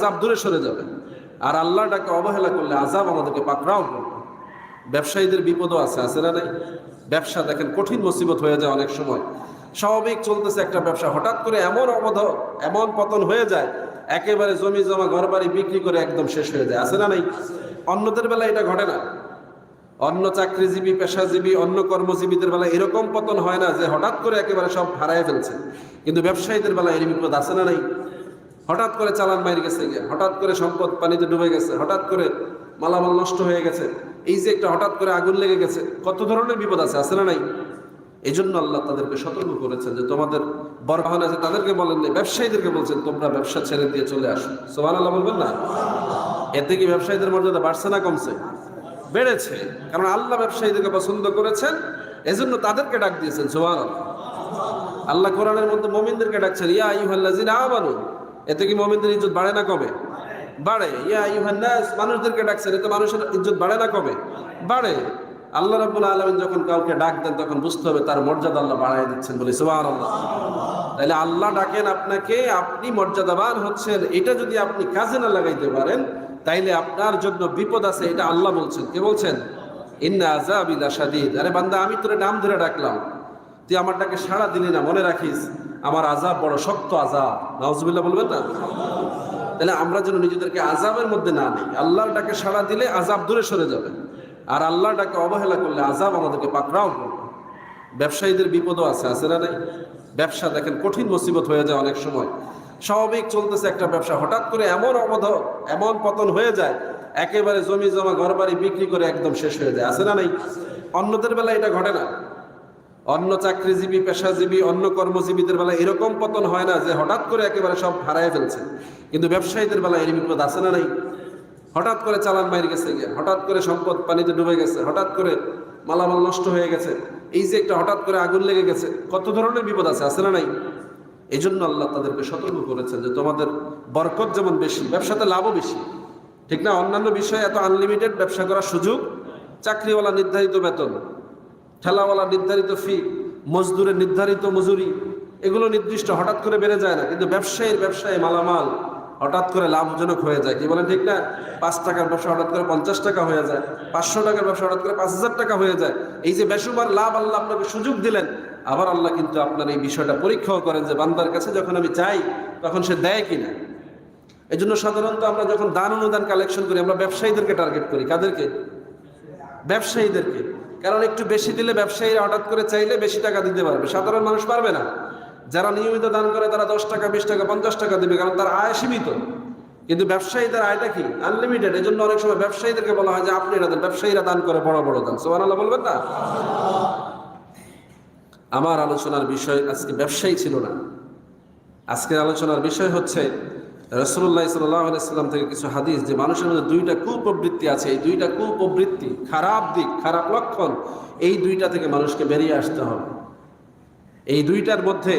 আযাব দূরে সরে যাবে। আর আল্লাহটাকে অবহেলা করলে আযাব আমাদেরকে পাকড়াও করবে। ব্যবসায়ীদের বিপদও আছে না নাই? ব্যবসা দেখেন কঠিন মুসিবত হয়ে যায় অনেক সময়। স্বাভাবিক চলতেছে একটা ব্যবসা, হঠাৎ করে এমন পতন হয়ে যায়, একেবারে জমি জমা ঘর বাড়ি বিক্রি করে একদম শেষ হয়ে যায়, আছে না নাই? অন্যদের বেলায় এটা ঘটে না। অন্য চাকরিজীবী, পেশাজীবী, অন্য কর্মজীবীদের বেলায় এরকম পতন হয় না যে হঠাৎ করে একেবারে সব হারায় ফেলছে। কিন্তু ব্যবসায়ীদের বেলায় এর বিপদ আছে না নাই? হঠাৎ করে চালান মাইর গেছে, হঠাৎ করে সম্পদ পানিতে ডুবে গেছে, হঠাৎ করে মালামাল নষ্ট হয়ে গেছে, এই যে একটা হঠাৎ করে আগুন লেগে গেছে, কত ধরনের বিপদ আছে না নাই? এই জন্য আল্লাহ তাদেরকে সতর্ক করেছেন যে তোমাদের বরবাহন আছে, তাদেরকে বলেন না, ব্যবসায়ীদেরকে বলছেন তোমরা ব্যবসা ছেড়ে দিয়ে চলে আসো। সুবহানাল্লাহ বলবেন না? এতে কি ব্যবসায়ীদের মর্যাদা বাড়ছে না কমছে? বেড়েছে। কারণ আল্লাহ ব্যবসায়ীদেরকে পছন্দ করেছেন, এজন্য তাদেরকে ডাক দিয়েছেন। সুবহানাল্লাহ। আল্লাহ কোরআনের মধ্যে মুমিনদেরকে ডাকছেন, ইয়া আইয়ুহাল্লাযিনা আমানু। এতে কি মুমিনদের ইজ্জত বাড়ে না কমে? বাড়ে। ইয়া আইয়ুহান নাস, মানুষদেরকে ডাকছেন, এতে মানুষের ইজ্জত বাড়ে না কমে? বাড়ে। আল্লাহ রাব্বুল আলামিন যখন কাউকে ডাক দেন তখন বুঝতে হবে তার মর্যাদা আল্লাহ বাড়ায় দিচ্ছেন, বলি সুবহানাল্লাহ। তাহলে আল্লাহ ডাকেন আপনাকে, আপনি মর্যাদাবান হচ্ছেন, এটা যদি আপনি কাজে না লাগাইতে পারেন তাইলে আপনার জন্য বিপদ আছে, এটা আল্লাহ বলছেন। কে বলছেন? ইন্না আযাবি লাশাদীদ। আরে বান্দা, আমি তোরে নাম ধরে ডাকলাম, তুই আমার ডাকে সাড়া দিলি না, মনে রাখিস আমার আযাব বড় শক্ত আযাব। নাউজুবিল্লাহ বলবেন না? তাহলে আমরা যেন নিজেদেরকে আযাবের মধ্যে না নিই। আল্লাহর ডাকে সাড়া দিলে আযাব দূরে সরে যাবে। আর আল্লাহর ডাকে অবহেলা করলে আযাব আমাদেরকে পাকড়াও করবে। ব্যবসায়ীদের বিপদও আছে না নাই? ব্যবসা দেখেন কঠিন মুসিবত হয়ে যায় অনেক সময়। স্বাভাবিক চলতেছে একটা ব্যবসা, হঠাৎ করে এমন পতন হয়ে যায়, একেবারে জমি জমা ঘর বাড়ি বিক্রি করে একদম শেষ হয়ে যায়, আছে না নাই? অন্যদের বেলায় এটা ঘটে না। অন্য চাকরিজীবী, পেশাজীবী, অন্য কর্মজীবীদের বেলায় এরকম পতন হয় না যে হঠাৎ করে একেবারে সব হারায় ফেলছে। কিন্তু ব্যবসায়ীদের বেলায় এর বিপদ আছে না নাই? হঠাৎ করে চালান মাইর গেছে, হঠাৎ করে সম্পদ পানিতে ডুবে গেছে, হঠাৎ করে মালামাল নষ্ট হয়ে গেছে, এই যে একটা হঠাৎ করে আগুন লেগে গেছে, কত ধরনের বিপদ আছে না নাই? এই জন্য আল্লাহ তাদেরকে সতর্ক করেছেন যে তোমাদের বরকত যেমন বেশি, ব্যবসাতে লাভও বেশি, ঠিক না? অন্যান্য বিষয়ে এত আনলিমিটেড ব্যবসা করার সুযোগ, চাকরিওয়ালা নির্ধারিত বেতন, ঠেলাওয়ালা নির্ধারিত ফি, মজদুরের নির্ধারিত মজুরি, এগুলো নির্দিষ্ট, হঠাৎ করে বেড়ে যায় না। কিন্তু ব্যবসায় মালামাল হঠাৎ করে লাভজনক হয়ে যায়, কি বলেন ঠিক না? 5 টাকার ব্যবসা হঠাৎ করে 50 টাকা হয়ে যায়, 500 টাকার ব্যবসা হঠাৎ করে 5000 টাকা হয়ে যায়। এই যে বেসুমার লাভ আল্লাহ আপনাকে সুযোগ দিলেন, আবার আল্লাহ কিন্তু আপনার এই বিষয়টা পরীক্ষাও করেন যে বান্দার কাছে যখন আমি চাই তখন সে দেয় কিনা। এই জন্য সাধারণত আমরা যখন দান অনুদান কালেকশন করি, আমরা ব্যবসায়ীদেরকে টার্গেট করি। কাদেরকে? ব্যবসায়ীদেরকে। কারণ একটু বেশি দিলে ব্যবসায়ীরা হঠাৎ করে চাইলে বেশি টাকা দিতে পারবে, সাধারণ মানুষ পারবে না। যারা নিয়মিত দান করে তারা 10 টাকা, 20 টাকা, 50 টাকা দেবে, কারণ তার আয় সীমিত। কিন্তু ব্যবসায়ীদের আয়টা কি? আনলিমিটেড। এই জন্য অনেক সময় ব্যবসায়ীদেরকে বলা হয় যে আপনি এটা দেন। ব্যবসায়ীরা দান করে বড় বড় দান। সুবহানাল্লাহ বলবেন না? আমার আলোচনার বিষয় আজকে ব্যবসায়ী ছিল না। আজকের আলোচনার বিষয় হচ্ছে রাসূলুল্লাহ সাল্লাল্লাহু আলাইহি ওয়াসাল্লাম থেকে কিছু হাদিস, যে মানুষের মধ্যে 2টা কুপ্রবৃত্তি আছে। এই 2টা কুপ্রবৃত্তি, খারাপ দিক, খারাপ লক্ষণ, এই 2টা থেকে মানুষকে বেরিয়ে আসতে হবে। এই 2টার মধ্যে